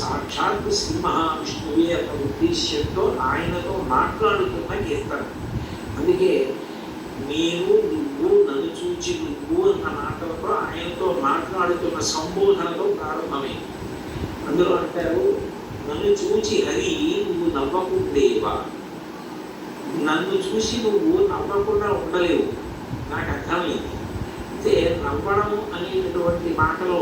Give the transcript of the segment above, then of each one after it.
సాక్షాత్ శ్రీ మహావిష్ణువే అన్న ఉద్దేశ్యంతో ఆయనతో మాట్లాడుతున్న కీర్తన. అందుకే నేను నువ్వు నన్ను చూచి నువ్వు అన్న మాటలతో ఆయనతో మాట్లాడుతున్న సంబోధనతో ప్రారంభమైంది. అందులో అంటారు, నన్ను చూచి హరి నువ్వు నవ్వకుండేవా, నన్ను చూసి నువ్వు నవ్వకుండా ఉండలేవు. నాకు అర్థమైంది. అయితే నవ్వడం అనేటటువంటి మాటలో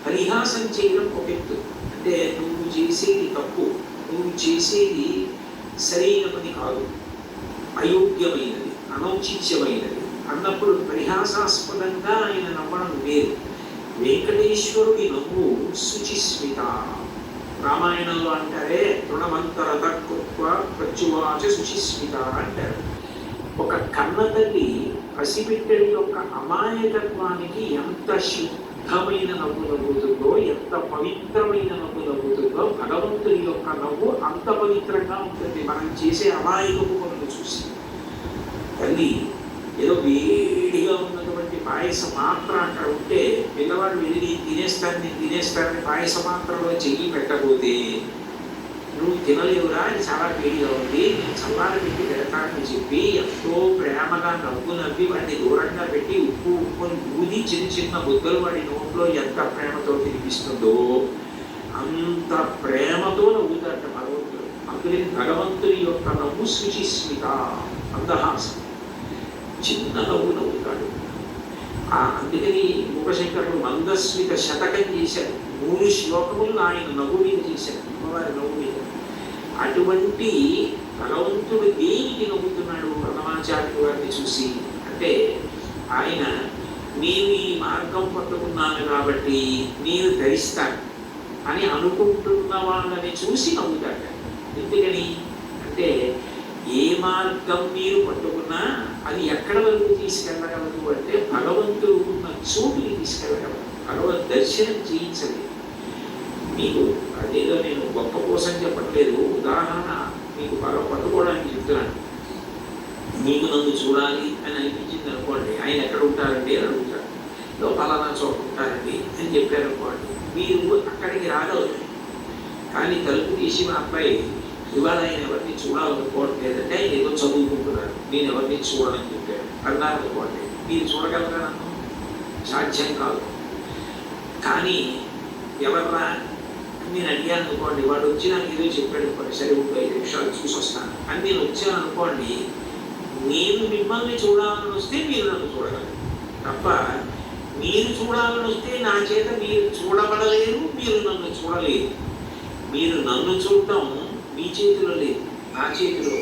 పరిహాసం చేయడం ఒక ఎత్తు. అంటే నువ్వు చేసేది తప్పు, నువ్వు చేసేది సరైన పని కాదు, అయోగ్యమైనది, అనౌచిత్యమైనది అన్నప్పుడు పరిహాసాస్పదంగా ఆయన నవ్వడం వేరు. వెంకటేశ్వరుడి నవ్వు శుచిస్మిత. రామాయణంలో అంటారే తృణమంతరత కృత్వ ప్రత్యువాచ శుచిస్మిత అంటారు. ఒక కన్న తల్లి పసిబిడ్డడి యొక్క అమాయకత్వానికి ఎంత శుద్ధమైన నవ్వు నవ్వుతుందో, ఎంత పవిత్రమైన నవ్వు నవ్వుతుందో, భగవంతుడి యొక్క నవ్వు అంత పవిత్రంగా ఉంటుంది. మనం చేసే అమాయకపు పనులు చూసి తల్లి ఏదో వేడిగా ఉన్నటువంటి పాయసం మాత్రం అక్కడ ఉంటే పిల్లవాడు వెళ్ళి నేను తినేస్తానని పాయసం మాత్రంలో చెయ్యి పెట్టబోతే, నువ్వు తినలేవురా అది చాలా వేడిగా ఉంది, నేను చల్లారి పెట్టి పెడతానని చెప్పి ఎంతో ప్రేమగా నవ్వి వాడిని దూరంగా పెట్టి ఉప్పుని ఊది చిన్న చిన్న బుద్ధలు వాడి నోట్లో ఎంత ప్రేమతో తినిపిస్తుందో అంత ప్రేమతో నవ్వుతాట భగవంతుడు. అందుకని భగవంతుని యొక్క నవ్వు శుచిస్మిత, అందహాసం, చిన్న నవ్వు నవ్వుతాడు. అందుకని మూకశంకరుడు మందస్మిత శతకం చేశాడు. 3 శ్లోకములు ఆయన నవ్వు మీద చేశాడు, అమ్మవారి నవ్వు మీద. అటువంటి భగవంతుడు దేనికి నవ్వుతున్నాడు ప్రథమాచార్యుడు వారిని చూసి అంటే, ఆయన నేను ఈ మార్గం పట్టుకున్నాను కాబట్టి నేను ధరిస్తాను అని అనుకుంటున్న వాళ్ళని చూసి నవ్వుతాడు. ఎందుకని అంటే, ఏ మార్గం మీరు పట్టుకున్నా అది ఎక్కడ వరకు తీసుకెళ్ళగలదు అంటే భగవంతుడు ఉన్న చోటుని తీసుకెళ్ళగలదు, భగవద్ దర్శనం చేయించలేదు. మీకు అదేదో నేను గొప్ప కోసం చెప్పట్లేదు, ఉదాహరణ మీకు బాగా పట్టుకోవడానికి చెప్తున్నాను. మీకు నన్ను చూడాలి అని అనిపించింది అనుకోండి, ఆయన ఎక్కడ ఉంటారండి అని అడుగుతాడు. పలానా చోట ఉంటారండి అని చెప్పారు అనుకోండి, మీరు అక్కడికి రాగలరు. కానీ తలుపు తీసి మా అబ్బాయి ఇవాళ ఆయన ఎవరిని చూడాలనుకోవట్లేదంటే ఆయన ఏదో చదువుకుంటున్నారు, నేను ఎవరిని చూడని చెప్పాను అన్నారనుకోండి, మీరు చూడగలరా? నన్ను సాధ్యం కాదు. కానీ ఎవర్రా నేను అడిగాను అనుకోండి, వాడు వచ్చి నాకు ఏదో చెప్పాడు అనుకోండి, సరే 5 నిమిషాలు చూసి వస్తాను అని నేను వచ్చాను అనుకోండి, నేను మిమ్మల్ని చూడాలని వస్తే మీరు నన్ను చూడగలరు తప్ప మీరు చూడాలని వస్తే నా చేత మీరు చూడబడలేరు, మీరు నన్ను చూడలేరు. మీరు నన్ను చూడటం మీ చేతిలో లేదు, నా చేతిలో.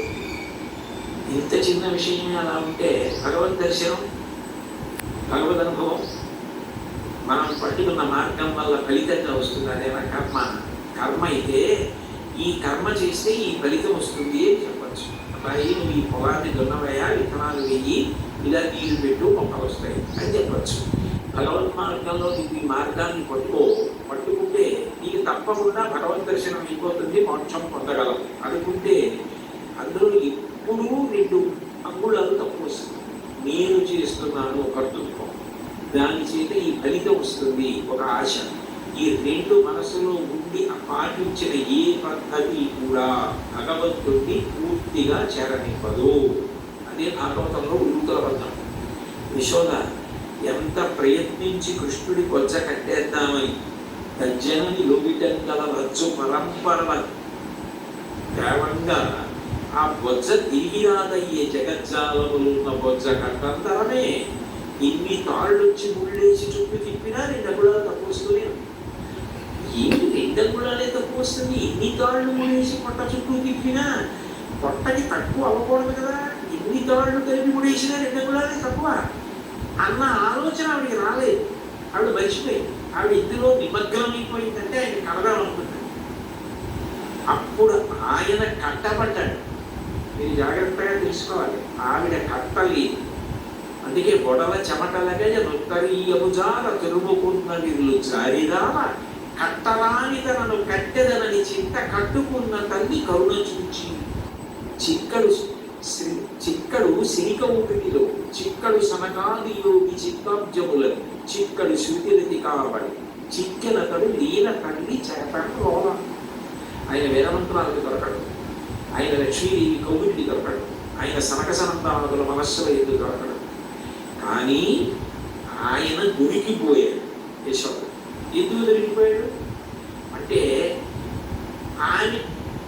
ఇంత చిన్న విషయమే అలా ఉంటే భగవద్ దర్శనం, భగవద్ అనుభవం మనం పట్టుకున్న మార్గం వల్ల ఫలితంగా వస్తుంది. అదేనా కర్మ. కర్మ అయితే ఈ కర్మ చేస్తే ఈ ఫలితం వస్తుంది అని చెప్పచ్చు. అబ్బాయి నువ్వు ఈ పొలాన్ని దున్నవయ్యా, విత్తనాలు వేయి, ఇలా నీరు పెట్టు, మొక్కలు వస్తాయి అని చెప్పచ్చు. భగవద్ మార్గంలో నీకు ఈ మార్గాన్ని పట్టుకుంటే నీకు తప్పకుండా భగవద్ దర్శనం అయిపోతుంది, మోక్షం పొందగలవు అనుకుంటే అందులో ఎప్పుడూ 2 అంగుళాలు తప్పు వస్తుంది. నేను చేస్తున్నాను కర్తృత్వం, దాని చేత ఈ ఫలితం వస్తుంది ఒక ఆశ. ఈ 2 మనసులో ఉండి పాటించిన ఏ పద్ధతి కూడా భగవంతుడిని పూర్తిగా చేరనివ్వదు. అదే భాగవతంలో ఉడుగుతల పద్ధం. యశోద ఎంత ప్రయత్నించి కృష్ణుడి బొజ్జ కట్టేద్దామని గజ్జనని లోబిటం గల రజ్జు పరంపరల దేవంగా ఆ బొజ్జ తిరిగి రాదయ్యే జగజ్జాలములున్న బొజ్జ కట్టంతరమే ఇన్ని తాళ్ళు వచ్చి ముళ్ళేసి చుట్టూ తిప్పినా 2 అంగుళాలు తక్కువ వస్తూనే ఉంది. ఏమిటి 2 అంగుళాలే తక్కువ వస్తుంది? ఇన్ని తాళ్ళు ముళ్ళేసి పొట్ట చుట్టూ తిప్పినా పొట్టకి తక్కువ అవ్వకూడదు కదా, ఎన్ని తాళ్ళు కలిపి ముడేసినా 2 అంగుళాలే తక్కువ అన్న ఆలోచన ఆవిడికి రాలేదు. ఆవిడ మర్చిపోయింది. ఆవిడ ఇందులో నిమగ్నమైపోయిందంటే ఆయన కలదామనుకుంటాడు. అప్పుడు ఆయన కట్టబడ్డాడు. మీరు జాగ్రత్తగా తెలుసుకోవాలి, ఆవిడ కట్టలేదు. అందుకే గొడవ చెమటలగా నొత్తరీయముజాల తిరుగుకున్న వీళ్ళు జారిదాల కట్టరాని తనను కట్టెదనని చింత కట్టుకున్న తల్లి కరుణ చూచి చిక్కడు సిరికౌటిలో చిక్కడు సనకాది యోగి చిత్తాబ్జములను చిక్కడు శృతిరతి కాబడి చిక్కెనతడు లీల తల్లి చేతను రోల. ఆయన వేదమంత్రాలకు దొరకడు, ఆయన లక్ష్మీదేవి కౌగిలికి దొరకడు, ఆయన సనక సనందానుల మనస్సులో ఎందుకు దొరకడు. కానీ ఆయన దొరికిపోయాడు. యశోద ఎందుకు దొరికిపోయాడు అంటే ఆమె